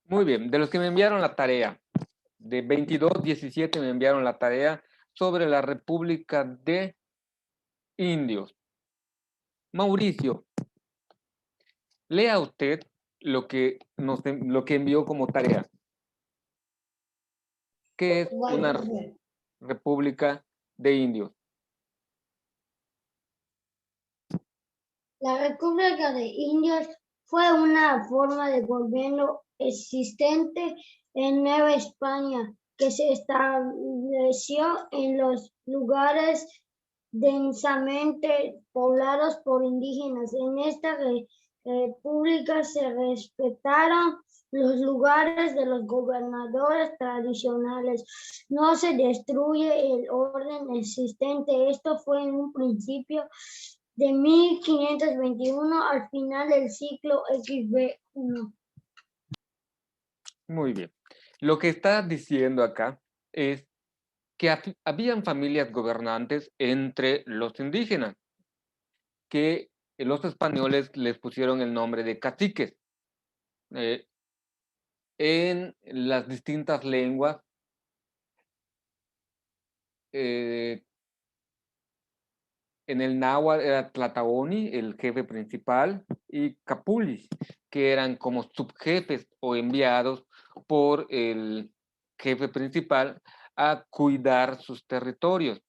Muy bien, de los que me enviaron la tarea, de 22, 17 me enviaron la tarea sobre la República de Indios. Mauricio, lea usted lo que envió como tarea. ¿Qué es Bueno, una República de Indios? la República de Indios fue una forma de gobierno existente en Nueva España que se estableció en los lugares densamente poblados por indígenas. En esta república se respetaron los lugares de los gobernadores tradicionales. No se destruye el orden existente. Esto fue en un principio de 1521 al final del ciclo XB1. Muy bien. Lo que está diciendo acá es que habían familias gobernantes entre los indígenas, que los españoles les pusieron el nombre de caciques. Eh, en las distintas lenguas, eh, en el náhuatl era Tlataoni, el jefe principal, y Capulis, que eran como subjefes o enviados por el jefe principal a cuidar sus territorios.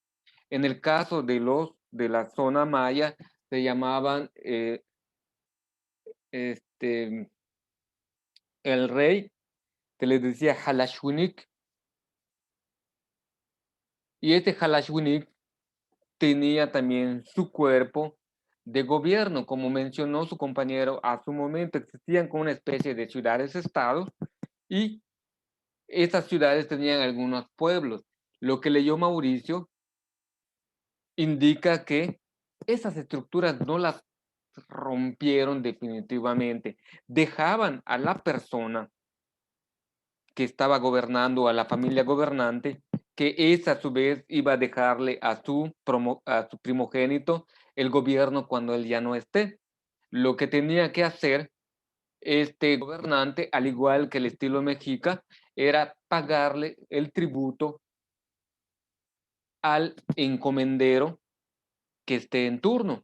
En el caso de los de la zona maya, se llamaban este, el rey, que les decía Halashwinik, y este Halashwinik tenía también su cuerpo de gobierno, como mencionó su compañero a su momento, existían como una especie de ciudades-estados y estas ciudades tenían algunos pueblos. Lo que leyó Mauricio indica que esas estructuras no las rompieron definitivamente, dejaban a la persona que estaba gobernando, a la familia gobernante, que esa a su vez iba a dejarle a su primogénito el gobierno cuando él ya no esté. Lo que tenía que hacer este gobernante, al igual que el estilo mexica, era pagarle el tributo al encomendero que esté en turno.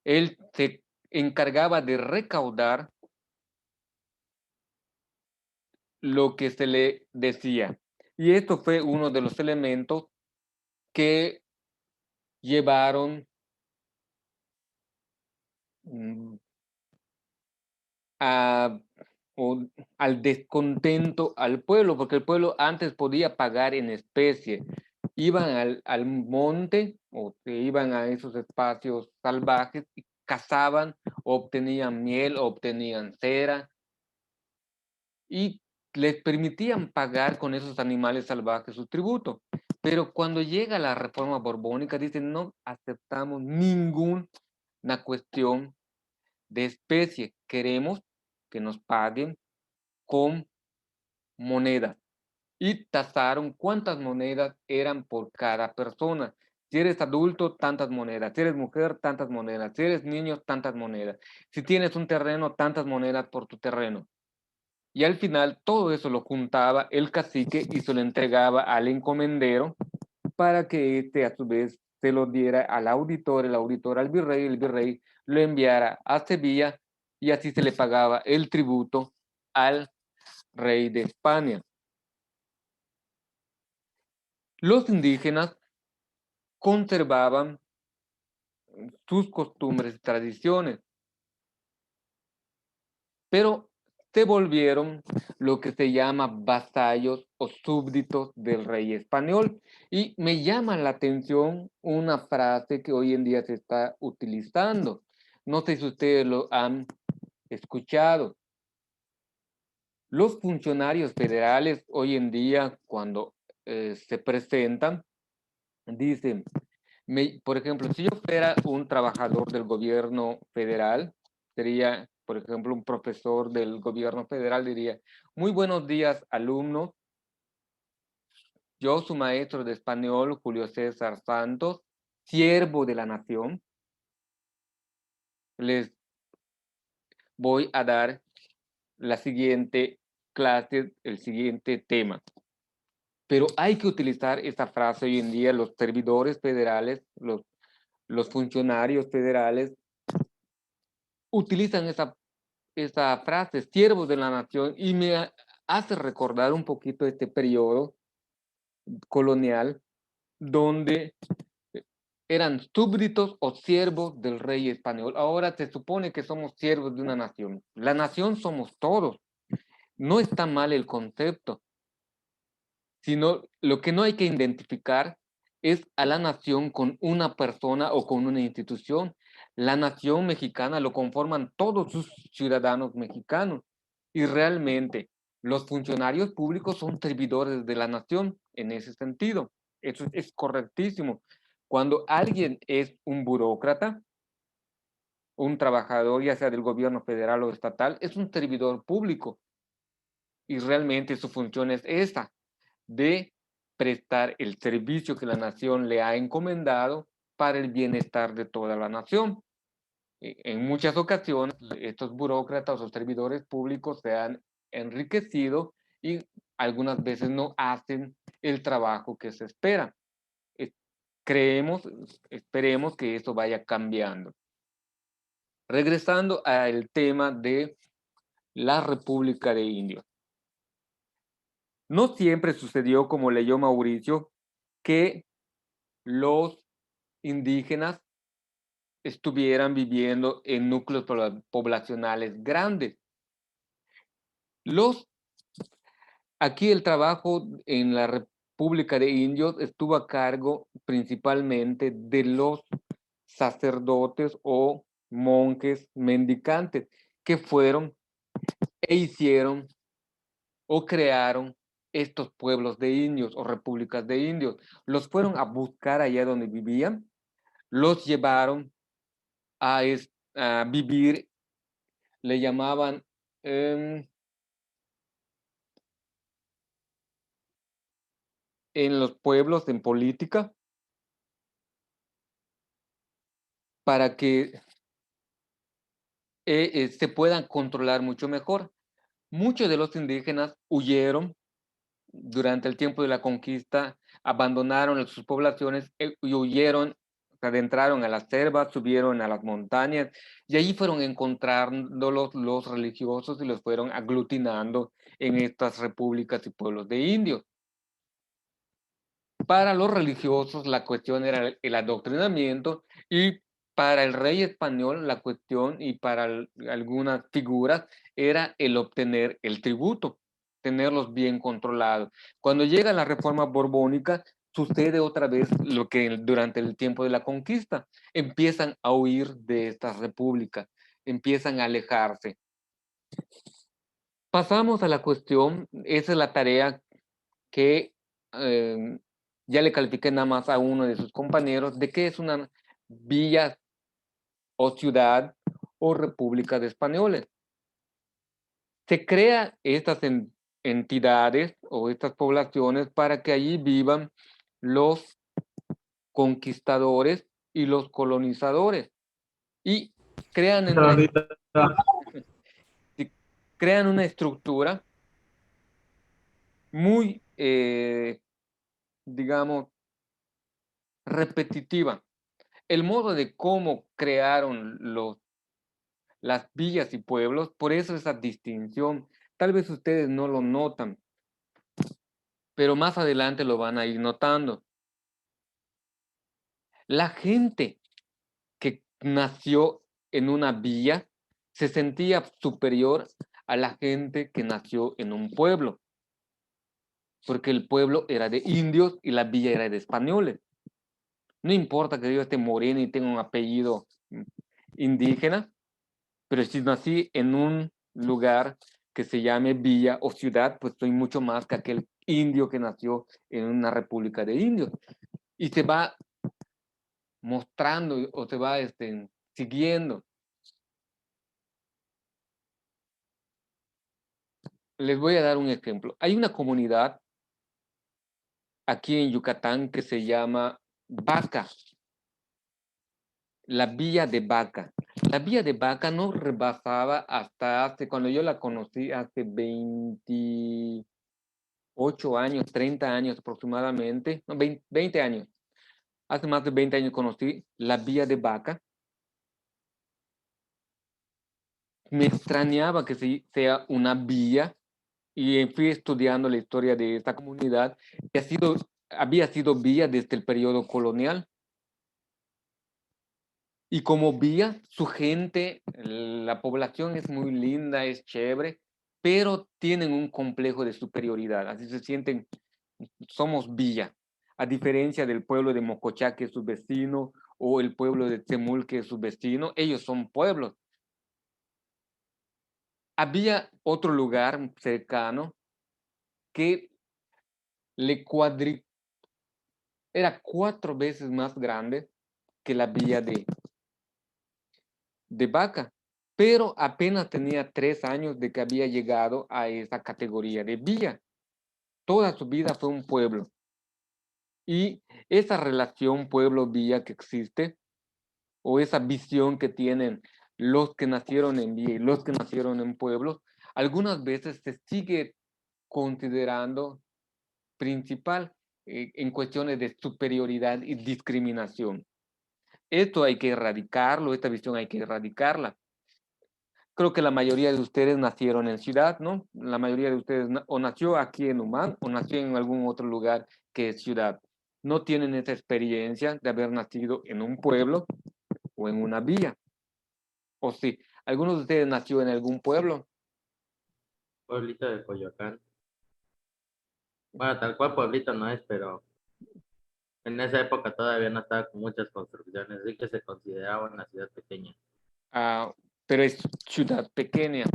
Él se encargaba de recaudar lo que se le decía. Y esto fue uno de los elementos que llevaron mm, a, o, al descontento al pueblo, porque el pueblo antes podía pagar en especie. Iban al monte o se iban a esos espacios salvajes y cazaban, obtenían miel, obtenían cera y les permitían pagar con esos animales salvajes su tributo. Pero cuando llega la reforma borbónica, dicen no aceptamos ninguna cuestión de especie, queremos que nos paguen con monedas. Y tasaron cuántas monedas eran por cada persona. Si eres adulto, tantas monedas. Si eres mujer, tantas monedas. Si eres niño, tantas monedas. Si tienes un terreno, tantas monedas por tu terreno. Y al final todo eso lo juntaba el cacique y se lo entregaba al encomendero para que éste a su vez se lo diera al auditor, el auditor al virrey, el virrey lo enviara a Sevilla y así se le pagaba el tributo al rey de España. Los indígenas conservaban sus costumbres y tradiciones, pero se volvieron lo que se llama vasallos o súbditos del rey español. Y me llama la atención una frase que hoy en día se está utilizando. No sé si ustedes lo han escuchado. Los funcionarios federales hoy en día, cuando se presentan, dicen, por ejemplo, si yo fuera un trabajador del gobierno federal, sería, por ejemplo, un profesor del gobierno federal, diría, muy buenos días, alumnos. Yo, su maestro de español, Julio César Santos, siervo de la nación, les voy a dar la siguiente clase, el siguiente tema. Pero hay que utilizar esta frase hoy en día, los servidores federales, los funcionarios federales utilizan esa frase, siervos de la nación, y me hace recordar un poquito este periodo colonial donde eran súbditos o siervos del rey español. Ahora se supone que somos siervos de una nación. La nación somos todos. No está mal el concepto, sino lo que no hay que identificar es a la nación con una persona o con una institución. La nación mexicana lo conforman todos sus ciudadanos mexicanos y realmente los funcionarios públicos son servidores de la nación en ese sentido. Eso es correctísimo. Cuando alguien es un burócrata, un trabajador, ya sea del gobierno federal o estatal, es un servidor público y realmente su función es esa, de prestar el servicio que la nación le ha encomendado para el bienestar de toda la nación. En muchas ocasiones, estos burócratas o servidores públicos se han enriquecido y algunas veces no hacen el trabajo que se espera. Creemos, esperemos que eso vaya cambiando. Regresando al tema de la República de Indios. No siempre sucedió, como leyó Mauricio, que los indígenas estuvieran viviendo en núcleos poblacionales grandes. Aquí el trabajo en la República de Indios estuvo a cargo principalmente de los sacerdotes o monjes mendicantes que fueron e hicieron o crearon estos pueblos de indios o repúblicas de indios. Los fueron a buscar allá donde vivían, los llevaron a vivir, le llamaban en los pueblos en política para que se puedan controlar mucho mejor. Muchos de los indígenas huyeron durante el tiempo de la conquista, abandonaron sus poblaciones y huyeron, se adentraron a las selvas, subieron a las montañas y allí fueron encontrándolos los religiosos y los fueron aglutinando en estas repúblicas y pueblos de indios. Para los religiosos la cuestión era el adoctrinamiento y para el rey español la cuestión y para algunas figuras era el obtener el tributo, tenerlos bien controlados. Cuando llega la reforma borbónica, sucede otra vez lo que durante el tiempo de la conquista. Empiezan a huir de estas repúblicas, empiezan a alejarse. Pasamos a la cuestión, esa es la tarea que ya le califiqué nada más a uno de sus compañeros, de qué es una villa o ciudad o república de españoles. Se crean estas entidades o estas poblaciones para que allí vivan los conquistadores y los colonizadores y crean, crean una estructura muy, digamos, repetitiva. El modo de cómo crearon las villas y pueblos, por eso esa distinción, tal vez ustedes no lo notan, pero más adelante lo van a ir notando. La gente que nació en una villa se sentía superior a la gente que nació en un pueblo, porque el pueblo era de indios y la villa era de españoles. No importa que yo esté moreno y tenga un apellido indígena, pero si nací en un lugar que se llame villa o ciudad, pues soy mucho más que aquel indio que nació en una república de indios. Y se va mostrando o se va siguiendo. Les voy a dar un ejemplo. Hay una comunidad aquí en Yucatán que se llama Vaca. la Villa de Vaca. La Villa de Vaca no rebasaba hasta cuando yo la conocí, hace 28 años, 30 años aproximadamente, no, 20 años. Hace más de 20 años conocí la Villa de Vaca. Me extrañaba que sea una villa y fui estudiando la historia de esta comunidad que había sido villa desde el periodo colonial. Y como vía, su gente, la población es muy linda, es chévere, pero tienen un complejo de superioridad. Así se sienten, somos villa. A diferencia del pueblo de Mocochá, que es su vecino, o el pueblo de Temul, que es su vecino, ellos son pueblos. Había otro lugar cercano que era 4 veces más grande que la villa de Vaca, pero apenas tenía 3 años de que había llegado a esa categoría de villa. Toda su vida fue un pueblo. Y esa relación pueblo-villa que existe, o esa visión que tienen los que nacieron en villa y los que nacieron en pueblos, algunas veces se sigue considerando principal en cuestiones de superioridad y discriminación. Esto hay que erradicarlo, esta visión hay que erradicarla. Creo que la mayoría de ustedes nacieron en ciudad, ¿no? La mayoría de ustedes o nació aquí en Humán o nació en algún otro lugar que es ciudad. No tienen esa experiencia de haber nacido en un pueblo o en una villa. O sí, algunos de ustedes nació en algún pueblo. Pueblito de Coyoacán. Bueno, tal cual pueblito no es, pero en esa época todavía no estaba con muchas construcciones, así que se consideraba una ciudad pequeña. Ah, pero es ciudad pequeña.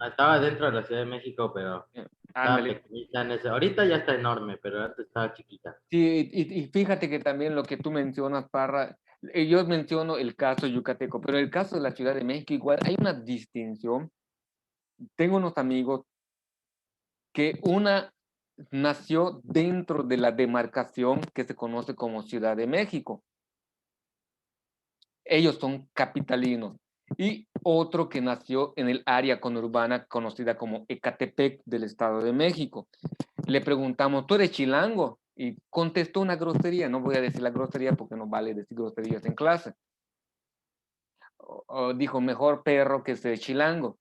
Estaba dentro de la Ciudad de México, pero estaba Ándale. pequeñita en ese. Ahorita ya está enorme, pero antes estaba chiquita. Sí, y fíjate que también lo que tú mencionas, Parra, yo menciono el caso yucateco, pero el caso de la Ciudad de México igual hay una distinción. Tengo unos amigos que una nació dentro de la demarcación que se conoce como Ciudad de México. Ellos son capitalinos. Y otro que nació en el área conurbana conocida como Ecatepec del Estado de México. Le preguntamos, ¿tú eres chilango? Y contestó una grosería. No voy a decir la grosería porque no vale decir groserías en clase. O dijo, mejor perro que ser chilango,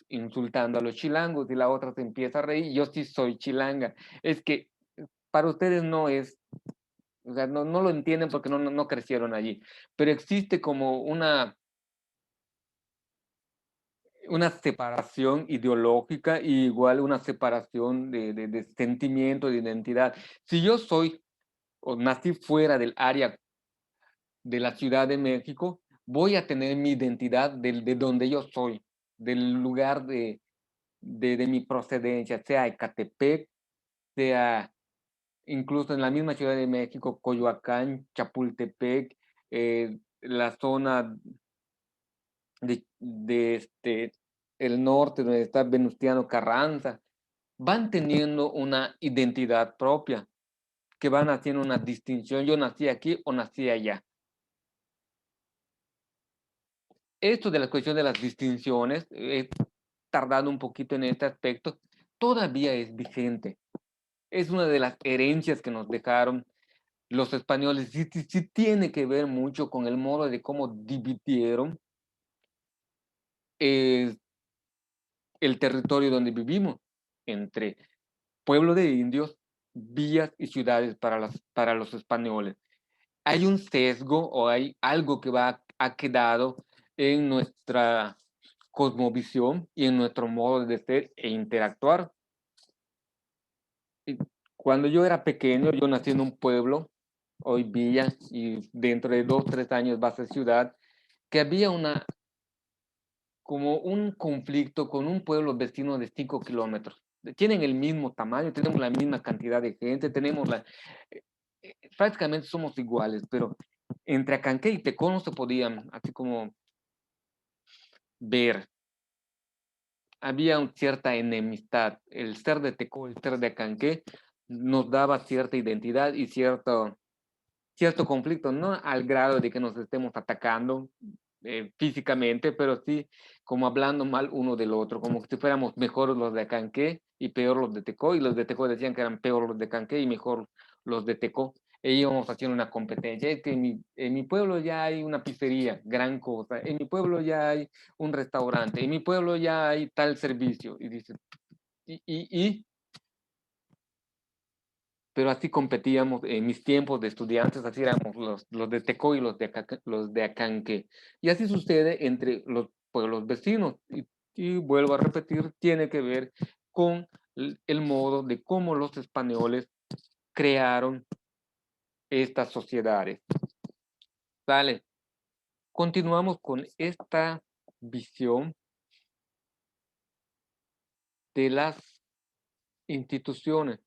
insultando a los chilangos, y la otra se empieza a reír. Yo sí soy chilanga. Es que para ustedes no es, o sea, no lo entienden porque no crecieron allí, pero existe como una separación ideológica y igual una separación de sentimiento, de identidad. Si yo soy o nací fuera del área de la Ciudad de México, voy a tener mi identidad de donde yo soy, del lugar de mi procedencia, sea Ecatepec, sea incluso en la misma Ciudad de México, Coyoacán, Chapultepec, la zona de el norte, donde está Venustiano Carranza, van teniendo una identidad propia, que van haciendo una distinción. Yo nací aquí o nací allá. Esto de la cuestión de las distinciones, he tardado un poquito en este aspecto, todavía es vigente. Es una de las herencias que nos dejaron los españoles. Sí tiene que ver mucho con el modo de cómo dividieron el territorio donde vivimos, entre pueblo de indios, villas y ciudades para los españoles. Hay un sesgo o hay algo que ha quedado en nuestra cosmovisión y en nuestro modo de ser e interactuar. Cuando yo era pequeño, yo nací en un pueblo, hoy villa, y dentro de 2, 3 años va a ser ciudad, que había como un conflicto con un pueblo vecino de 5 kilómetros. Tienen el mismo tamaño, tenemos la misma cantidad de gente, prácticamente somos iguales, pero entre Acanqué y Tecón no se podían, así como ver. Había una cierta enemistad. El ser de Tecón, el ser de Acanqué, nos daba cierta identidad y cierto cierto conflicto, no al grado de que nos estemos atacando físicamente, pero sí como hablando mal uno del otro, como si fuéramos mejores los de Acanqué y peor los de Tecó, y los de Tecó decían que eran peor los de Acanqué y mejor los de Tecó. E íbamos haciendo una competencia. Es que en mi pueblo ya hay una pizzería, gran cosa. En mi pueblo ya hay un restaurante. En mi pueblo ya hay tal servicio. Y dice, pero así competíamos en mis tiempos de estudiantes, así éramos los de Tecó y los de Acanque. Y así sucede entre los pueblos vecinos. Y vuelvo a repetir, tiene que ver con el modo de cómo los españoles crearon estas sociedades. ¿Vale? Continuamos con esta visión de las instituciones.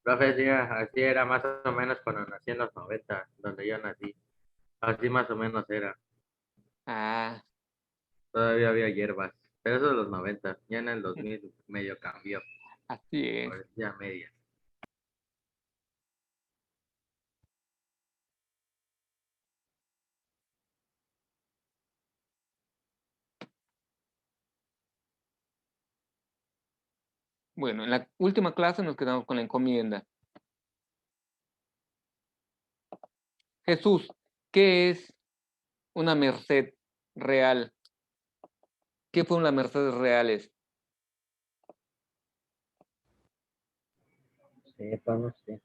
Profe, sí, así era más o menos cuando nací en los 90, donde yo nací. Así más o menos era. Ah, Todavía había hierbas. Pero eso de los 90. Ya en el 2000 medio cambió. así es. Ahora ya media. Bueno, en la última clase nos quedamos con la encomienda. Jesús, ¿qué es una merced real? ¿Qué fue una merced reales? Sí, vamos, sí.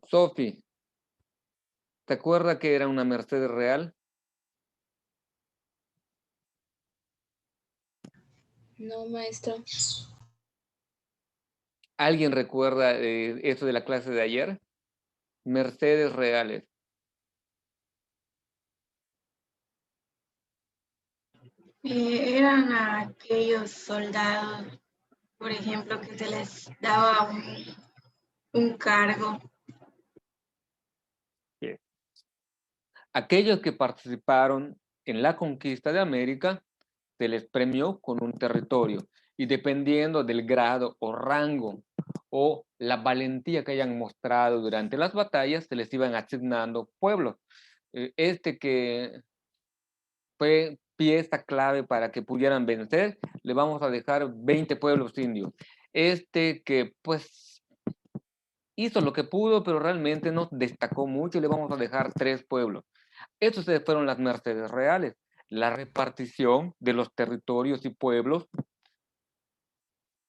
Sofi, ¿te acuerdas que era una merced real? No, maestro. ¿Alguien recuerda eso de la clase de ayer? Mercedes reales. Eran aquellos soldados, por ejemplo, que se les daba un cargo. Bien. Aquellos que participaron en la conquista de América se les premió con un territorio y dependiendo del grado o rango o la valentía que hayan mostrado durante las batallas, se les iban asignando pueblos. Este que fue pieza clave para que pudieran vencer, le vamos a dejar 20 pueblos indios. Este que pues hizo lo que pudo, pero realmente no destacó mucho, le vamos a dejar 3 pueblos. Estos fueron las mercedes reales, la repartición de los territorios y pueblos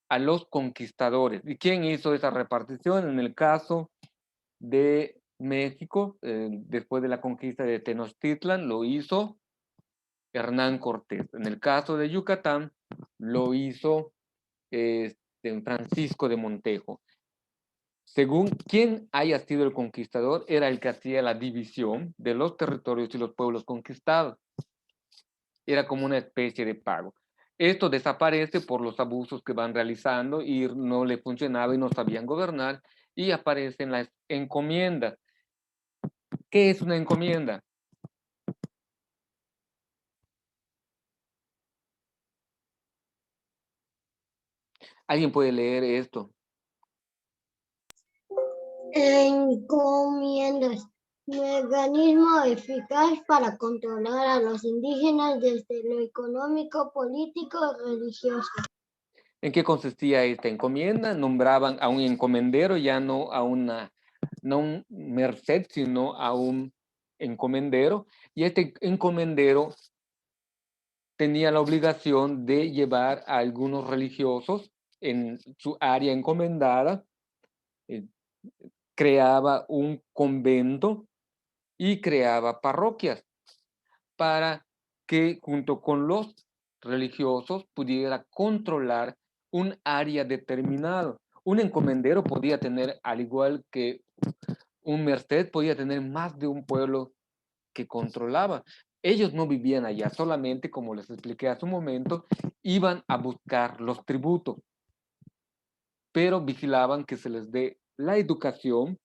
a los conquistadores. ¿Y quién hizo esa repartición? En el caso de México, después de la conquista de Tenochtitlan, lo hizo Hernán Cortés. En el caso de Yucatán, lo hizo Francisco de Montejo. Según quién haya sido el conquistador, era el que hacía la división de los territorios y los pueblos conquistados. Era como una especie de pago. Esto desaparece por los abusos que van realizando y no le funcionaba y no sabían gobernar y aparecen las encomiendas. ¿Qué es una encomienda? ¿Alguien puede leer esto? Encomiendas, mecanismo eficaz para controlar a los indígenas desde lo económico, político y religioso. ¿En qué consistía esta encomienda? Nombraban a un encomendero, ya no a no un merced, sino a un encomendero, y este encomendero tenía la obligación de llevar a algunos religiosos en su área encomendada, eh, creaba un convento y creaba parroquias para que junto con los religiosos pudiera controlar un área determinado. Un encomendero podía tener, al igual que un merced, podía tener más de un pueblo que controlaba. Ellos no vivían allá, solamente, como les expliqué hace un momento, iban a buscar los tributos, pero vigilaban que se les dé la educación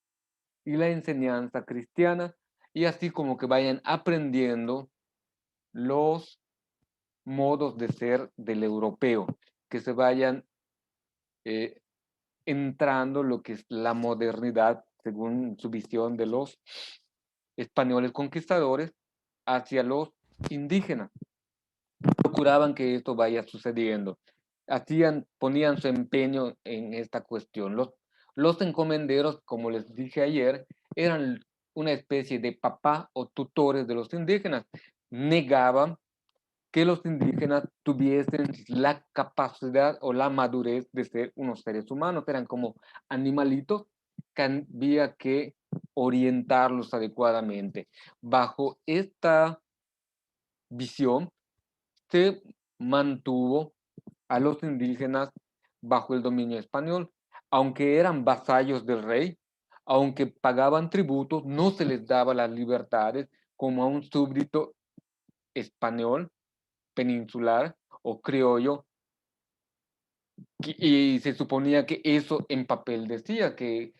y la enseñanza cristiana, y así como que vayan aprendiendo los modos de ser del europeo, que se vayan eh, entrando lo que es la modernidad, según su visión de los españoles conquistadores, hacia los indígenas. Procuraban que esto vaya sucediendo. Ponían su empeño en esta cuestión. Los encomenderos, como les dije ayer, eran una especie de papá o tutores de los indígenas. Negaban que los indígenas tuviesen la capacidad o la madurez de ser unos seres humanos. Eran como animalitos que había que orientarlos adecuadamente. Bajo esta visión, se mantuvo a los indígenas bajo el dominio español. Aunque eran vasallos del rey, aunque pagaban tributos, no se les daba las libertades como a un súbdito español, peninsular o criollo, y se suponía que eso en papel decía que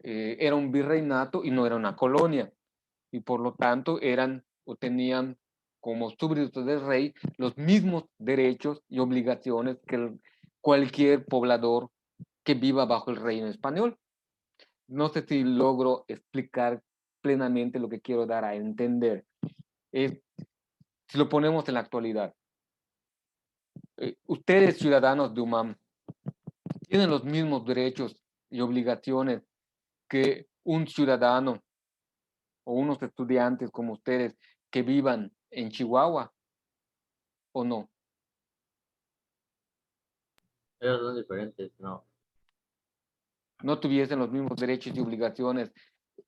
era un virreinato y no era una colonia, y por lo tanto eran o tenían como súbditos del rey los mismos derechos y obligaciones que cualquier poblador que viva bajo el reino español. No sé si logro explicar plenamente lo que quiero dar a entender. Si lo ponemos en la actualidad, ustedes ciudadanos de UMAM tienen los mismos derechos y obligaciones que un ciudadano o unos estudiantes como ustedes que vivan en Chihuahua, ¿o no? Ellos son diferentes, no. No tuviesen los mismos derechos y obligaciones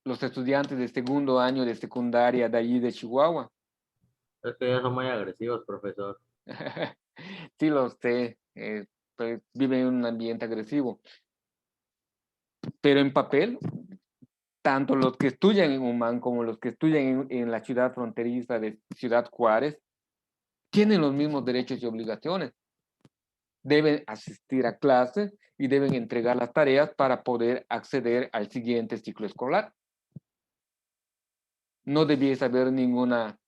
los estudiantes de segundo año de secundaria de allí de Chihuahua. Es que ellos son muy agresivos, profesor. Sí, lo sé, pues viven en un ambiente agresivo. Pero en papel, tanto los que estudian en UMAN como los que estudian en la ciudad fronteriza de Ciudad Juárez tienen los mismos derechos y obligaciones. Deben asistir a clases y deben entregar las tareas para poder acceder al siguiente ciclo escolar. No debiese haber ninguna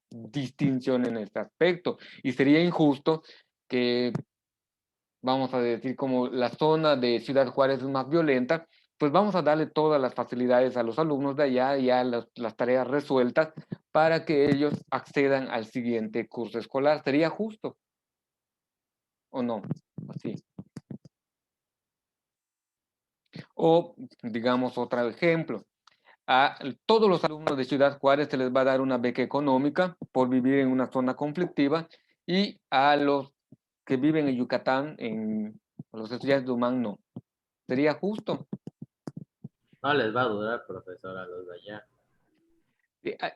distinción en este aspecto y sería injusto que, vamos a decir, como la zona de Ciudad Juárez es más violenta, pues vamos a darle todas las facilidades a los alumnos de allá y ya las tareas resueltas para que ellos accedan al siguiente curso escolar. ¿Sería justo o no? Así. O digamos otro ejemplo. A todos los alumnos de Ciudad Juárez se les va a dar una beca económica por vivir en una zona conflictiva, y a los que viven en Yucatán, a los estudiantes de UMAN, no. ¿Sería justo? No les va a durar, profesor, a los de allá.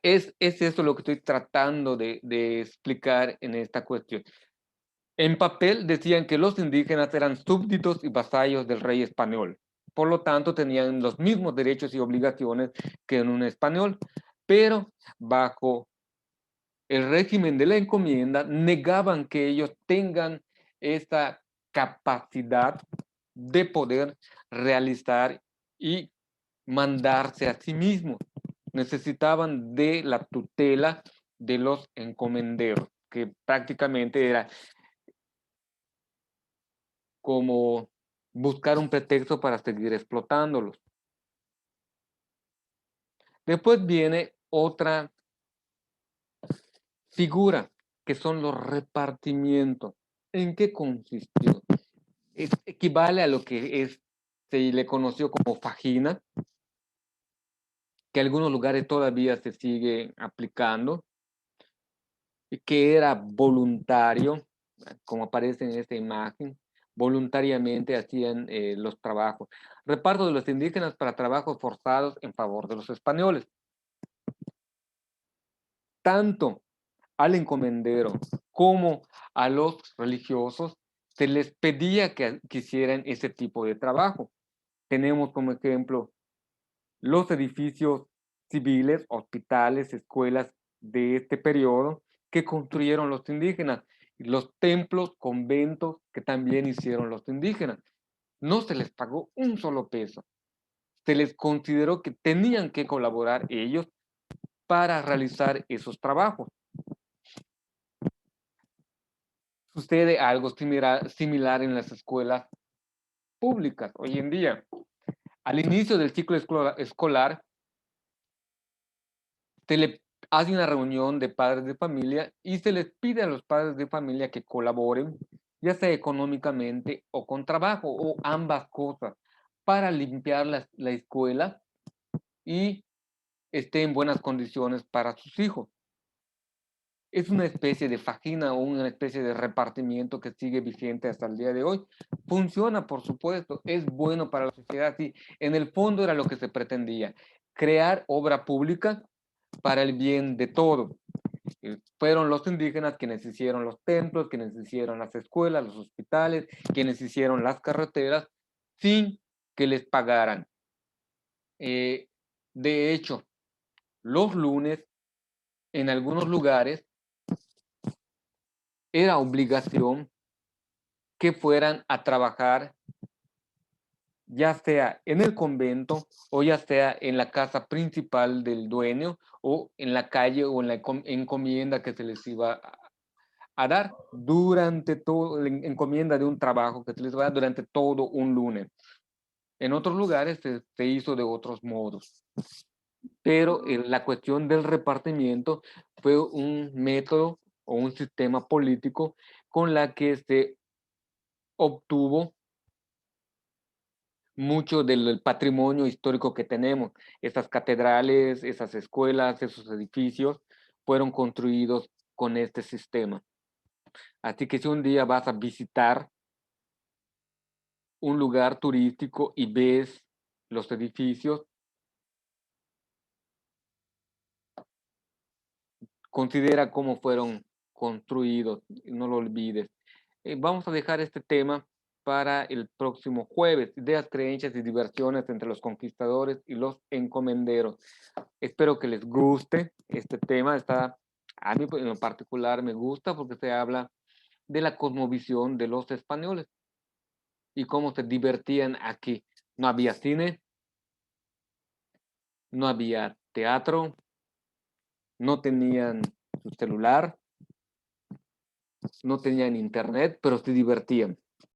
Es eso lo que estoy tratando de explicar en esta cuestión. En papel decían que los indígenas eran súbditos y vasallos del rey español. Por lo tanto, tenían los mismos derechos y obligaciones que en un español, pero bajo el régimen de la encomienda negaban que ellos tengan esa capacidad de poder realizar y mandarse a sí mismos. Necesitaban de la tutela de los encomenderos, que prácticamente era como buscar un pretexto para seguir explotándolos. Después viene otra figura, que son los repartimientos. ¿En qué consistió? Equivale a lo que se le conoció como fajina, que en algunos lugares todavía se sigue aplicando, y que era voluntario, como aparece en esta imagen. Voluntariamente hacían los trabajos. Reparto de los indígenas para trabajos forzados en favor de los españoles. Tanto al encomendero como a los religiosos se les pedía que hicieran ese tipo de trabajo. Tenemos como ejemplo los edificios civiles, hospitales, escuelas de este periodo que construyeron los indígenas, y los templos, conventos que también hicieron los indígenas. No se les pagó un solo peso. Se les consideró que tenían que colaborar ellos para realizar esos trabajos. Sucede algo similar en las escuelas públicas hoy en día. Al inicio del ciclo escolar, se le hace una reunión de padres de familia y se les pide a los padres de familia que colaboren, ya sea económicamente o con trabajo, o ambas cosas, para limpiar la escuela y esté en buenas condiciones para sus hijos. Es una especie de fajín o una especie de repartimiento que sigue vigente hasta el día de hoy. Funciona, por supuesto, es bueno para la sociedad, sí. En el fondo era lo que se pretendía, crear obra pública para el bien de todos. Fueron los indígenas quienes hicieron los templos, quienes hicieron las escuelas, los hospitales, quienes hicieron las carreteras, sin que les pagaran. De hecho, los lunes, en algunos lugares, era obligación que fueran a trabajar, ya sea en el convento o ya sea en la casa principal del dueño o en la calle o en la encomienda que se les iba a dar durante todo, la encomienda de un trabajo que se les va a dar durante todo un lunes. En otros lugares se hizo de otros modos, pero la cuestión del repartimiento fue un método o un sistema político con la que se obtuvo mucho del patrimonio histórico que tenemos. Esas catedrales, esas escuelas, esos edificios fueron construidos con este sistema. Así que si un día vas a visitar un lugar turístico y ves los edificios, considera cómo fueron construidos, no lo olvides. Vamos a dejar este tema para el próximo jueves, ideas, creencias y diversiones entre los conquistadores y los encomenderos. Espero que les guste este tema, a mí en lo particular me gusta porque se habla de la cosmovisión de los españoles y cómo se divertían aquí. No había cine, no había teatro, no tenían su celular, no tenían internet, pero se divertían.